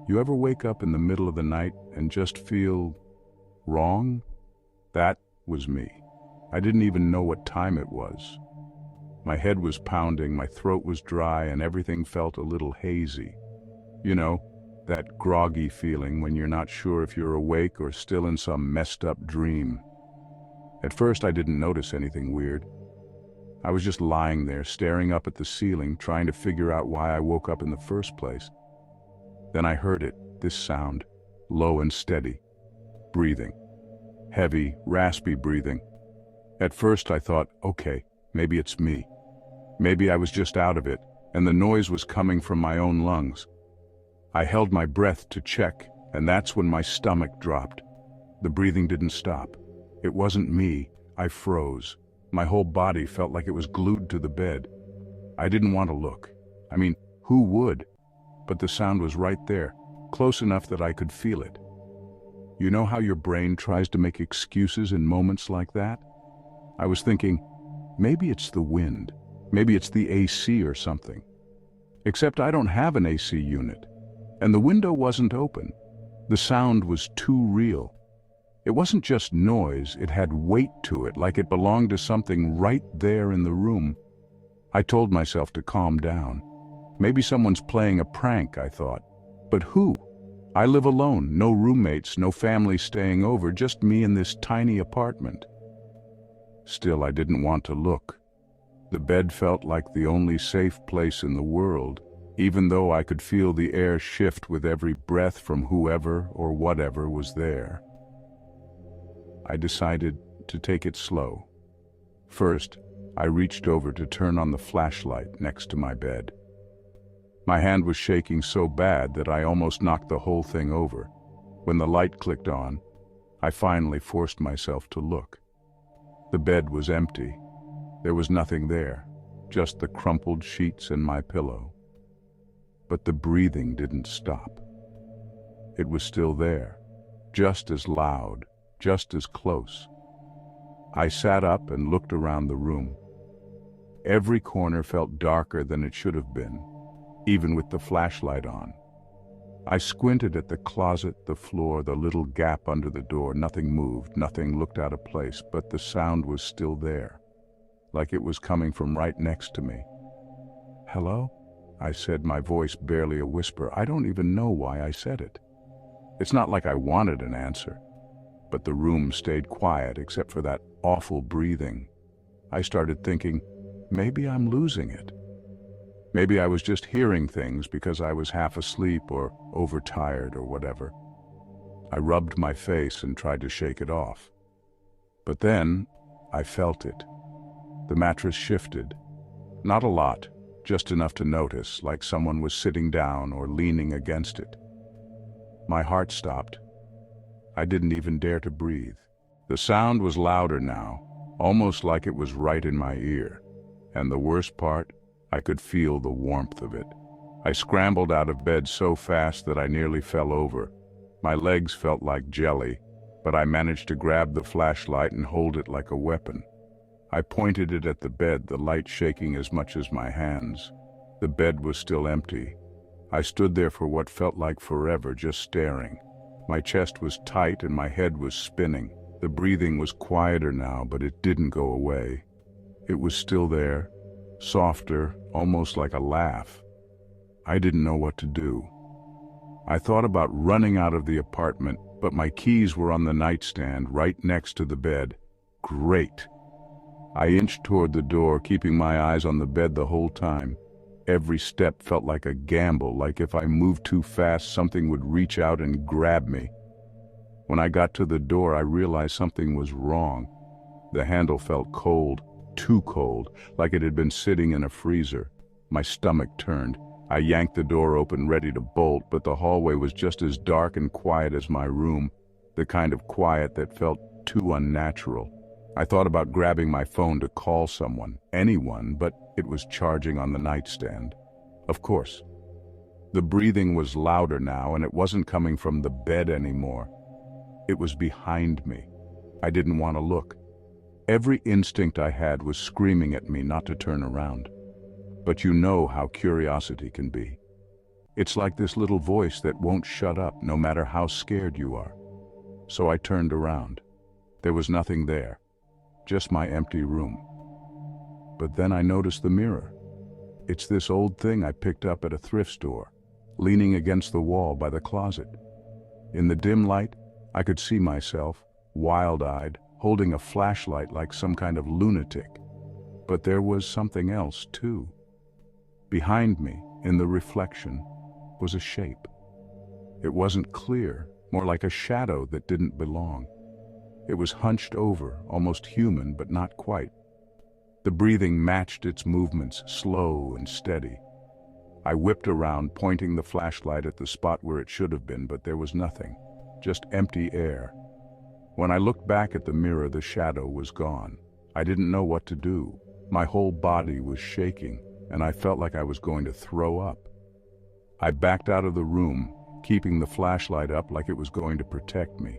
You ever wake up in the middle of the night and just feel wrong? That was me. I didn't even know what time it was. My head was pounding, my throat was dry, and everything felt a little hazy. You know, that groggy feeling when you're not sure if you're awake or still in some messed up dream. At first I didn't notice anything weird. I was just lying there, staring up at the ceiling, trying to figure out why I woke up in the first place. Then I heard it, this sound, low and steady, breathing. Heavy, raspy breathing. At first I thought, okay, maybe it's me. Maybe I was just out of it, and the noise was coming from my own lungs. I held my breath to check, and that's when my stomach dropped. The breathing didn't stop. It wasn't me. I froze. My whole body felt like it was glued to the bed. I didn't want to look. I mean, who would? But the sound was right there, close enough that I could feel it. You know how your brain tries to make excuses in moments like that? I was thinking, maybe it's the wind. Maybe it's the AC or something. Except I don't have an AC unit. And the window wasn't open. The sound was too real. It wasn't just noise, it had weight to it, like it belonged to something right there in the room. I told myself to calm down. Maybe someone's playing a prank, I thought. But who? I live alone, no roommates, no family staying over, just me in this tiny apartment. Still, I didn't want to look. The bed felt like the only safe place in the world, even though I could feel the air shift with every breath from whoever or whatever was there. I decided to take it slow. First, I reached over to turn on the flashlight next to my bed. My hand was shaking so bad that I almost knocked the whole thing over. When the light clicked on, I finally forced myself to look. The bed was empty. There was nothing there, just the crumpled sheets and my pillow. But the breathing didn't stop. It was still there, just as loud, just as close. I sat up and looked around the room. Every corner felt darker than it should have been, even with the flashlight on. I squinted at the closet, the floor, the little gap under the door. Nothing moved, nothing looked out of place, but the sound was still there, like it was coming from right next to me. "Hello?" I said, my voice barely a whisper. I don't even know why I said it. It's not like I wanted an answer, but the room stayed quiet except for that awful breathing. I started thinking, maybe I'm losing it. Maybe I was just hearing things because I was half asleep or overtired or whatever. I rubbed my face and tried to shake it off. But then I felt it. The mattress shifted. Not a lot, just enough to notice, like someone was sitting down or leaning against it. My heart stopped. I didn't even dare to breathe. The sound was louder now, almost like it was right in my ear. And the worst part, I could feel the warmth of it. I scrambled out of bed so fast that I nearly fell over. My legs felt like jelly, but I managed to grab the flashlight and hold it like a weapon. I pointed it at the bed, the light shaking as much as my hands. The bed was still empty. I stood there for what felt like forever, just staring. My chest was tight and my head was spinning. The breathing was quieter now, but it didn't go away. It was still there, softer, almost like a laugh. I didn't know what to do. I thought about running out of the apartment, but my keys were on the nightstand right next to the bed. Great. I inched toward the door, keeping my eyes on the bed the whole time. Every step felt like a gamble, like if I moved too fast, something would reach out and grab me. When I got to the door, I realized something was wrong. The handle felt cold, too cold, like it had been sitting in a freezer. My stomach turned. I yanked the door open, ready to bolt, but the hallway was just as dark and quiet as my room, the kind of quiet that felt too unnatural. I thought about grabbing my phone to call someone, anyone, but it was charging on the nightstand. Of course. The breathing was louder now, and it wasn't coming from the bed anymore. It was behind me. I didn't want to look. Every instinct I had was screaming at me not to turn around. But you know how curiosity can be. It's like this little voice that won't shut up no matter how scared you are. So I turned around. There was nothing there, just my empty room. But then I noticed the mirror. It's this old thing I picked up at a thrift store, leaning against the wall by the closet. In the dim light, I could see myself, wild-eyed, holding a flashlight like some kind of lunatic. But there was something else, too. Behind me, in the reflection, was a shape. It wasn't clear, more like a shadow that didn't belong. It was hunched over, almost human, but not quite. The breathing matched its movements, slow and steady. I whipped around, pointing the flashlight at the spot where it should have been, but there was nothing, just empty air. When I looked back at the mirror, the shadow was gone. I didn't know what to do. My whole body was shaking, and I felt like I was going to throw up. I backed out of the room, keeping the flashlight up like it was going to protect me.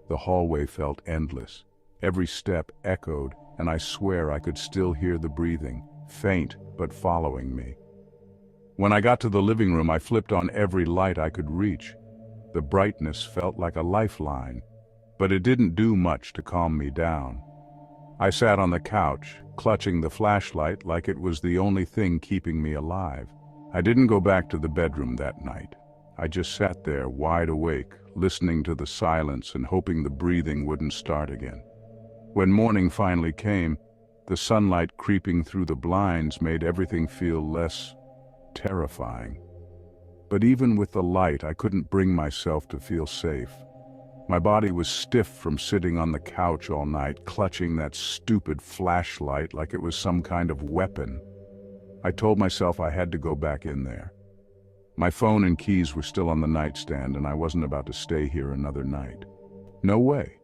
The hallway felt endless. Every step echoed, and I swear I could still hear the breathing, faint but following me. When I got to the living room, I flipped on every light I could reach. The brightness felt like a lifeline, but it didn't do much to calm me down. I sat on the couch, clutching the flashlight like it was the only thing keeping me alive. I didn't go back to the bedroom that night. I just sat there, wide awake, listening to the silence and hoping the breathing wouldn't start again. When morning finally came, the sunlight creeping through the blinds made everything feel less terrifying. But even with the light, I couldn't bring myself to feel safe. My body was stiff from sitting on the couch all night, clutching that stupid flashlight like it was some kind of weapon. I told myself I had to go back in there. My phone and keys were still on the nightstand, and I wasn't about to stay here another night. No way.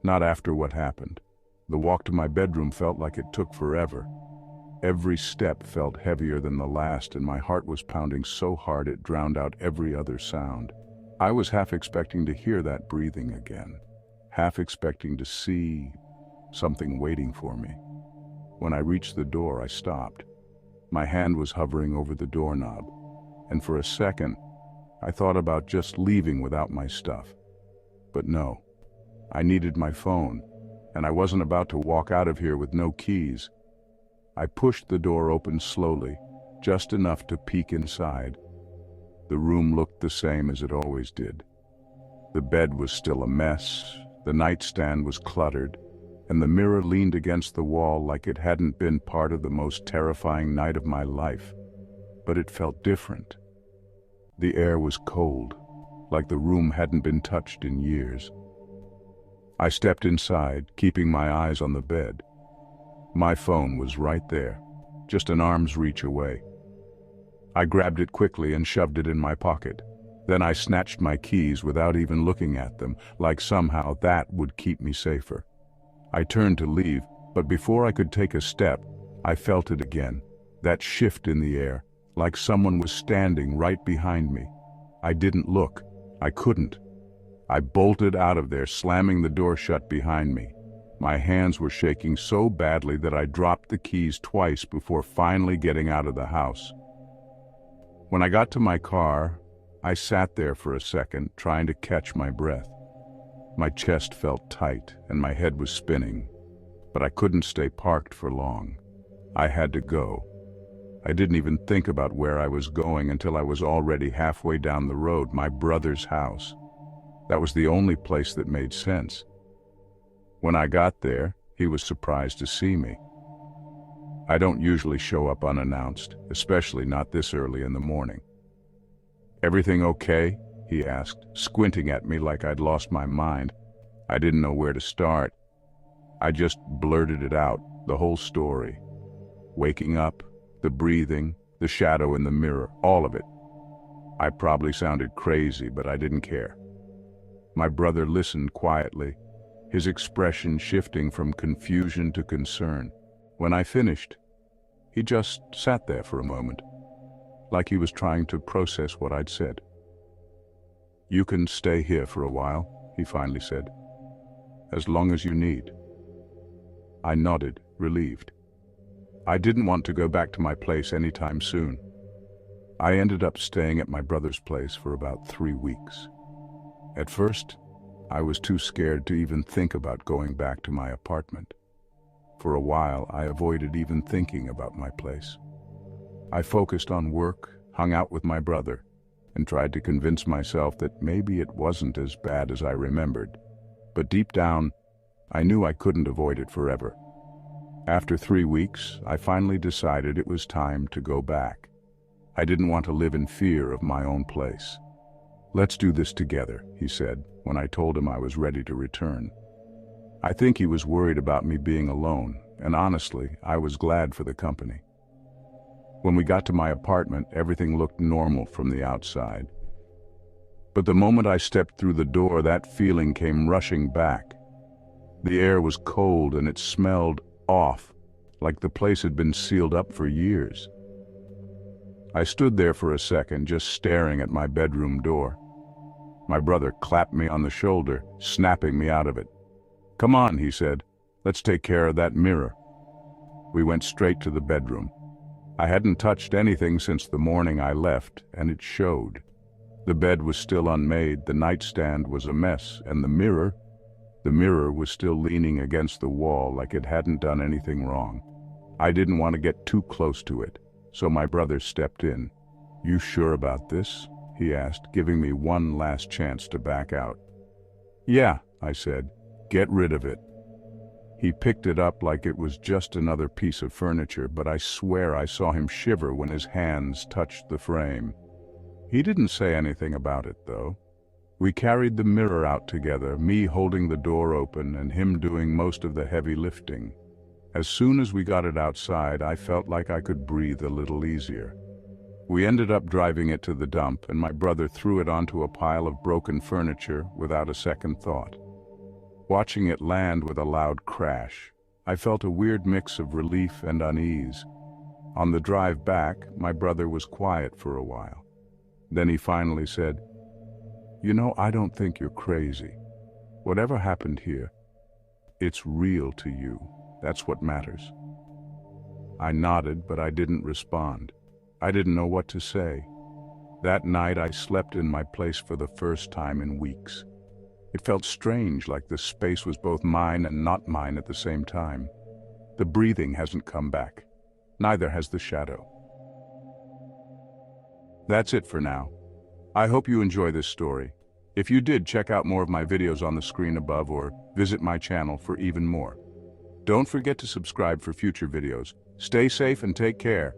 Not after what happened. The walk to my bedroom felt like it took forever. Every step felt heavier than the last, and my heart was pounding so hard it drowned out every other sound. I was half expecting to hear that breathing again, half expecting to see something waiting for me. When I reached the door, I stopped. My hand was hovering over the doorknob, and for a second, I thought about just leaving without my stuff. But no, I needed my phone, and I wasn't about to walk out of here with no keys. I pushed the door open slowly, just enough to peek inside. The room looked the same as it always did. The bed was still a mess, the nightstand was cluttered, and the mirror leaned against the wall like it hadn't been part of the most terrifying night of my life. But it felt different. The air was cold, like the room hadn't been touched in years. I stepped inside, keeping my eyes on the bed. My phone was right there, just an arm's reach away. I grabbed it quickly and shoved it in my pocket. Then I snatched my keys without even looking at them, like somehow that would keep me safer. I turned to leave, but before I could take a step, I felt it again, that shift in the air, like someone was standing right behind me. I didn't look. I couldn't. I bolted out of there, slamming the door shut behind me. My hands were shaking so badly that I dropped the keys twice before finally getting out of the house. When I got to my car, I sat there for a second, trying to catch my breath. My chest felt tight and my head was spinning, but I couldn't stay parked for long. I had to go. I didn't even think about where I was going until I was already halfway down the road, my brother's house. That was the only place that made sense. When I got there, he was surprised to see me. I don't usually show up unannounced, especially not this early in the morning. "Everything okay?" he asked, squinting at me like I'd lost my mind. I didn't know where to start. I just blurted it out, the whole story. Waking up, the breathing, the shadow in the mirror, all of it. I probably sounded crazy, but I didn't care. My brother listened quietly, his expression shifting from confusion to concern. When I finished, he just sat there for a moment, like he was trying to process what I'd said. "You can stay here for a while," he finally said. "As long as you need." I nodded, relieved. I didn't want to go back to my place anytime soon. I ended up staying at my brother's place for about 3 weeks. At first, I was too scared to even think about going back to my apartment. For a while, I avoided even thinking about my place. I focused on work, hung out with my brother, and tried to convince myself that maybe it wasn't as bad as I remembered. But deep down, I knew I couldn't avoid it forever. After 3 weeks, I finally decided it was time to go back. I didn't want to live in fear of my own place. "Let's do this together," he said, when I told him I was ready to return. I think he was worried about me being alone, and honestly, I was glad for the company. When we got to my apartment, everything looked normal from the outside. But the moment I stepped through the door, that feeling came rushing back. The air was cold and it smelled off, like the place had been sealed up for years. I stood there for a second, just staring at my bedroom door. My brother clapped me on the shoulder, snapping me out of it. "Come on," he said, "let's take care of that mirror." We went straight to the bedroom. I hadn't touched anything since the morning I left, and it showed. The bed was still unmade, the nightstand was a mess, and the mirror was still leaning against the wall like it hadn't done anything wrong. I didn't want to get too close to it, so my brother stepped in. "You sure about this?" he asked, giving me one last chance to back out. "Yeah," I said, "get rid of it." He picked it up like it was just another piece of furniture, but I swear I saw him shiver when his hands touched the frame. He didn't say anything about it, though. We carried the mirror out together, me holding the door open and him doing most of the heavy lifting. As soon as we got it outside, I felt like I could breathe a little easier. We ended up driving it to the dump, and my brother threw it onto a pile of broken furniture without a second thought. Watching it land with a loud crash, I felt a weird mix of relief and unease. On the drive back, my brother was quiet for a while. Then he finally said, "You know, I don't think you're crazy. Whatever happened here, it's real to you. That's what matters." I nodded, but I didn't respond. I didn't know what to say. That night I slept in my place for the first time in weeks. It felt strange, like the space was both mine and not mine at the same time. The breathing hasn't come back. Neither has the shadow. That's it for now. I hope you enjoy this story. If you did, check out more of my videos on the screen above or visit my channel for even more. Don't forget to subscribe for future videos. Stay safe and take care.